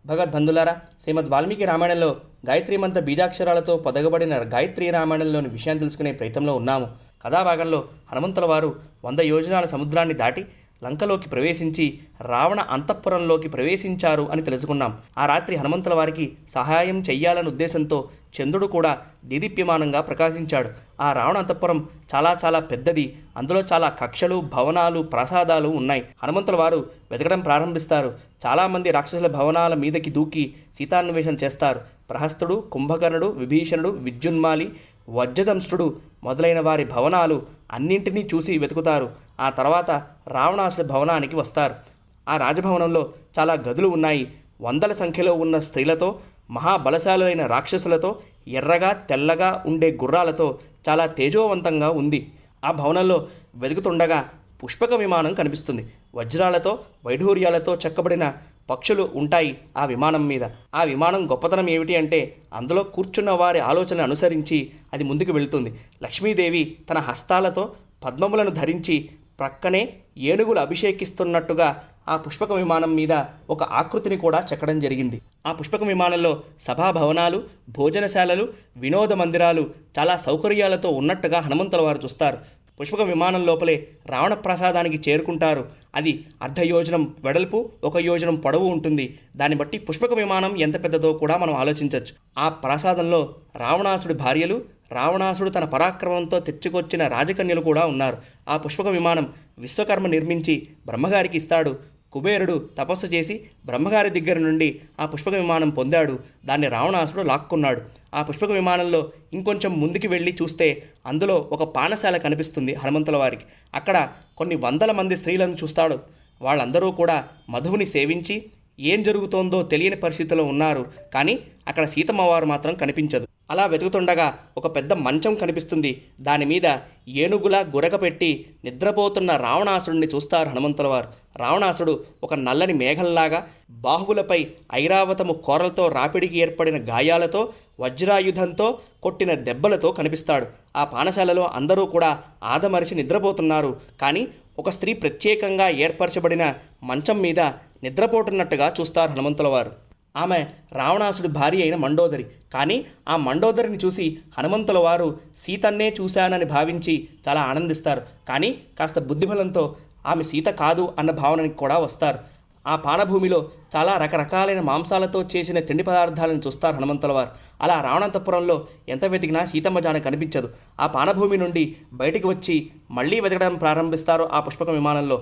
భగవద్బంధులారా, శ్రీమద్ వాల్మీకి రామాయణంలో గాయత్రీ మంత్ర బీజాక్షరాలతో పొదగబడిన గాయత్రీ రామాయణంలోని విషయాన్ని తెలుసుకునే ప్రయత్నంలో ఉన్నాము. కథాభాగంలో హనుమంతుల వారు 100 యోజనాల సముద్రాన్ని దాటి లంకలోకి ప్రవేశించి రావణ అంతఃపురంలోకి ప్రవేశించారు అని తెలుసుకున్నాం. ఆ రాత్రి హనుమంతుల వారికి సహాయం చెయ్యాలనే ఉద్దేశంతో చంద్రుడు కూడా దీదీప్యమానంగా ప్రకాశించాడు. ఆ రావణ అంతఃపురం చాలా పెద్దది. అందులో చాలా కక్షలు, భవనాలు, ప్రాసాదాలు ఉన్నాయి. హనుమంతుల వారు వెతకడం ప్రారంభిస్తారు. చాలామంది రాక్షసుల భవనాల మీదకి దూకి సీతాన్వేషణ చేస్తారు. ప్రహస్తుడు, కుంభకర్ణుడు, విభీషణుడు, విద్యున్మాలి, వజ్రదంష్ట్రుడు మొదలైన వారి భవనాలు అన్నింటినీ చూసి వెతుకుతారు. ఆ తర్వాత రావణాసుడి భవనానికి వస్తారు. ఆ రాజభవనంలో చాలా గదులు ఉన్నాయి. వందల సంఖ్యలో ఉన్న స్త్రీలతో, మహాబలశాలులైన రాక్షసులతో, ఎర్రగా తెల్లగా ఉండే గుర్రాలతో చాలా తేజోవంతంగా ఉంది. ఆ భవనంలో వెతుకుతుండగా పుష్పక విమానం కనిపిస్తుంది. వజ్రాలతో, వైఢూర్యాలతో చెక్కబడిన పక్షులు ఉంటాయి ఆ విమానం మీద. ఆ విమానం గొప్పతనం ఏమిటి అంటే అందులో కూర్చున్న వారి ఆలోచన అనుసరించి అది ముందుకు వెళుతుంది. లక్ష్మీదేవి తన హస్తాలతో పద్మములను ధరించి ప్రక్కనే ఏనుగులు అభిషేకిస్తున్నట్టుగా ఆ పుష్పక విమానం మీద ఒక ఆకృతిని కూడా చెక్కడం జరిగింది. ఆ పుష్పక విమానంలో సభాభవనాలు, భోజనశాలలు, వినోద మందిరాలు చాలా సౌకర్యాలతో ఉన్నట్టుగా హనుమంతుల వారు చూస్తారు. పుష్పక విమానం లోపలే రావణ ప్రసాదానికి చేరుకుంటారు. అది అర్ధయోజనం వెడల్పు, 1 యోజనం పొడవు ఉంటుంది. దాన్ని బట్టి పుష్పక విమానం ఎంత పెద్దదో కూడా మనం ఆలోచించవచ్చు. ఆ ప్రసాదంలో రావణాసుడి భార్యలు, రావణాసుడు తన పరాక్రమంతో తెచ్చుకొచ్చిన రాజకన్యలు కూడా ఉన్నారు. ఆ పుష్పక విమానం విశ్వకర్మ నిర్మించి బ్రహ్మగారికి ఇస్తాడు. కుబేరుడు తపస్సు చేసి బ్రహ్మగారి దగ్గర నుండి ఆ పుష్పక విమానం పొందాడు. దాన్ని రావణాసుడు లాక్కున్నాడు. ఆ పుష్పక విమానంలో ఇంకొంచెం ముందుకు వెళ్ళి చూస్తే అందులో ఒక పానశాల కనిపిస్తుంది హనుమంతుల వారికి. అక్కడ కొన్ని వందల మంది స్త్రీలను చూస్తాడు. వాళ్ళందరూ కూడా మధువుని సేవించి ఏం జరుగుతోందో తెలియని పరిస్థితిలో ఉన్నారు. కానీ అక్కడ సీతమ్మవారు మాత్రం కనిపించదు. అలా వెతుకుతుండగా ఒక పెద్ద మంచం కనిపిస్తుంది. దాని మీద ఏనుగులా గురకపెట్టి నిద్రపోతున్న రావణాసుడిని చూస్తారు హనుమంతుల వారు. రావణాసుడు ఒక నల్లని మేఘంలాగా బాహువులపై ఐరావతము కోరలతో రాపిడికి ఏర్పడిన గాయాలతో, వజ్రాయుధంతో కొట్టిన దెబ్బలతో కనిపిస్తాడు. ఆ పానశాలలో అందరూ కూడా ఆదమరిచి నిద్రపోతున్నారు. కానీ ఒక స్త్రీ ప్రత్యేకంగా ఏర్పరచబడిన మంచం మీద నిద్రపోతున్నట్టుగా చూస్తారు హనుమంతుల వారు. ఆమె రావణాసుడి భార్య అయిన మండోదరి. కానీ ఆ మండోదరిని చూసి హనుమంతుల వారు సీతన్నే చూశానని భావించి చాలా ఆనందిస్తారు. కానీ కాస్త బుద్ధిబలంతో ఆమె సీత కాదు అన్న భావనకి కూడా వస్తారు. ఆ పానభూమిలో చాలా రకరకాలైన మాంసాలతో చేసిన తిండి పదార్థాలను చూస్తారు హనుమంతుల వారు. అలా రావణాంతపురంలో ఎంత వెతికినా సీతమ్మ జాడ కనిపించదు. ఆ పానభూమి నుండి బయటికి వచ్చి మళ్ళీ వెతకడం ప్రారంభిస్తారు ఆ పుష్పక విమానంలో.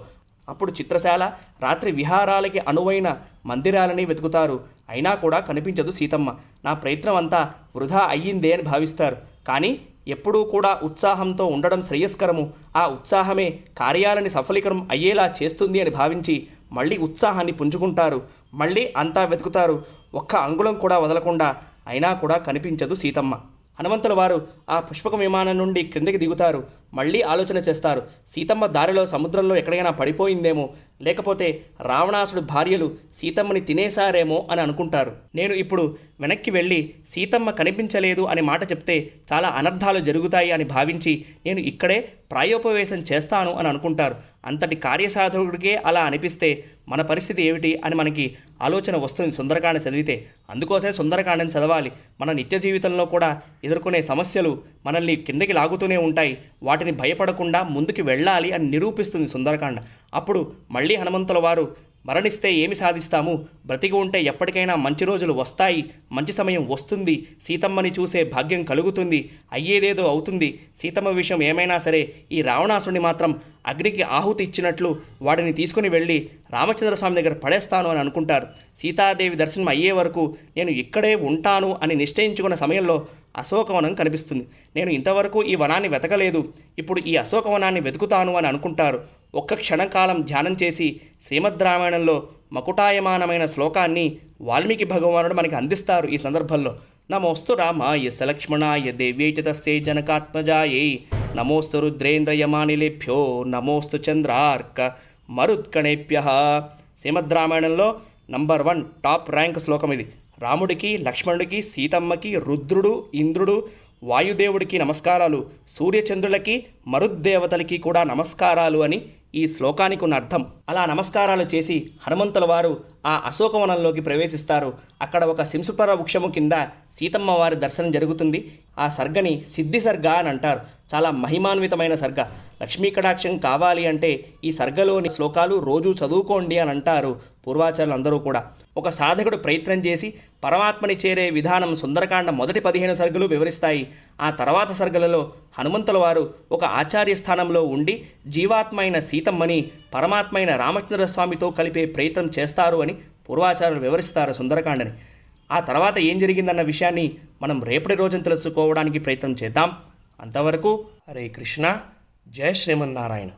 అప్పుడు చిత్రశాల, రాత్రి విహారాలకి అనువైన మందిరాలని వెతుకుతారు. అయినా కూడా కనిపించదు సీతమ్మ. నా ప్రయత్నం అంతా వృధా అయ్యిందే అని భావిస్తారు. కానీ ఎప్పుడూ కూడా ఉత్సాహంతో ఉండడం శ్రేయస్కరము. ఆ ఉత్సాహమే కార్యాలని సఫలీకరం అయ్యేలా చేస్తుంది అని భావించి మళ్ళీ ఉత్సాహాన్ని పుంజుకుంటారు. మళ్ళీ అంతా వెతుకుతారు. ఒక్క అంగుళం కూడా వదలకుండా. అయినా కూడా కనిపించదు సీతమ్మ. హనుమంతుల వారు ఆ పుష్పక విమానం నుండి క్రిందకి దిగుతారు. మళ్ళీ ఆలోచన చేస్తారు. సీతమ్మ దారిలో సముద్రంలో ఎక్కడైనా పడిపోయిందేమో, లేకపోతే రావణాసుడు భార్యలు సీతమ్మని తినేశారేమో అని అనుకుంటారు. నేను ఇప్పుడు వెనక్కి వెళ్ళి సీతమ్మ కనిపించలేదు అని మాట చెప్తే చాలా అనర్థాలు జరుగుతాయి అని భావించి నేను ఇక్కడే ప్రాయోపవేశం చేస్తాను అని అనుకుంటారు. అంతటి కార్యసాధకుడికే అలా అనిపిస్తే మన పరిస్థితి ఏమిటి అని మనకి ఆలోచన వస్తుంది సుందరకాండ చదివితే. అందుకోసమే సుందరకాండని చదవాలి. మన నిత్య జీవితంలో కూడా ఎదుర్కొనే సమస్యలు మనల్ని కిందకి లాగుతూనే ఉంటాయి. వాటిని భయపడకుండా ముందుకు వెళ్ళాలి అని నిరూపిస్తుంది సుందరకాండ. అప్పుడు మళ్ళీ హనుమంతుల వారు మరణిస్తే ఏమి సాధిస్తాము, బ్రతికి ఉంటే ఎప్పటికైనా మంచి రోజులు వస్తాయి, మంచి సమయం వస్తుంది, సీతమ్మని చూసే భాగ్యం కలుగుతుంది, అయ్యేదేదో అవుతుంది, సీతమ్మ విషయం ఏమైనా సరే ఈ రావణాసుని మాత్రం అగ్నికి ఆహుతి ఇచ్చినట్లు వాడిని తీసుకుని వెళ్ళి రామచంద్రస్వామి దగ్గర పడేస్తాను అని అనుకుంటారు. సీతాదేవి దర్శనం అయ్యే వరకు నేను ఇక్కడే ఉంటాను అని నిశ్చయించుకున్న సమయంలో అశోకవనం కనిపిస్తుంది. నేను ఇంతవరకు ఈ వనాన్ని వెతకలేదు, ఇప్పుడు ఈ అశోకవనాన్ని వెతుకుతాను అని అనుకుంటారు. ఒక్క క్షణకాలం ధ్యానం చేసి శ్రీమద్ రామాయణంలో మకుటాయమానమైన శ్లోకాన్ని వాల్మీకి భగవానుడు మనకి అందిస్తారు. ఈ సందర్భంలో నమోస్తు రామాయ సలక్ష్మణాయ దేవ్యై చ తస్యై జనకాత్మజాయై నమోస్తు రుద్రేంద్రయమానిలేభ్యో నమోస్తు చంద్రార్క మరుత్కణేభ్యః. శ్రీమద్ రామాయణంలో నంబర్ 1 టాప్ ర్యాంక్ శ్లోకం ఇది. రాముడికి, లక్ష్మణుడికి, సీతమ్మకి, రుద్రుడు, ఇంద్రుడు, వాయుదేవుడికి నమస్కారాలు, సూర్యచంద్రులకి, మరుద్దేవతలకి కూడా నమస్కారాలు అని ఈ శ్లోకానికి ఉన్న అర్థం. అలా నమస్కారాలు చేసి హనుమంతుల వారు ఆ అశోకవనంలోకి ప్రవేశిస్తారు. అక్కడ ఒక శింసుపర వృక్షము కింద సీతమ్మ వారి దర్శనం జరుగుతుంది. ఆ సర్గని సిద్ధి సర్గ అని అంటారు. చాలా మహిమాన్వితమైన సర్గ. లక్ష్మీ కటాక్షం కావాలి అంటే ఈ సర్గలోని శ్లోకాలు రోజు చదువుకోండి అని అంటారు పూర్వాచార్యులు అందరూ కూడా. ఒక సాధకుడు ప్రయత్నం చేసి పరమాత్మని చేరే విధానం సుందరకాండ మొదటి 15 సర్గలు వివరిస్తాయి. ఆ తర్వాత సర్గలలో హనుమంతుల వారు ఒక ఆచార్య స్థానంలో ఉండి జీవాత్మ అయిన సీతమ్మని పరమాత్మ అయిన రామచంద్ర స్వామితో కలిపే ప్రయత్నం చేస్తారు అని పూర్వాచార్యులు వివరిస్తారు సుందరకాండని. ఆ తర్వాత ఏం జరిగిందన్న విషయాన్ని మనం రేపటి రోజున తెలుసుకోవడానికి ప్రయత్నం చేద్దాం. అంతవరకు హరే కృష్ణ, జయ శ్రీమన్నారాయణ.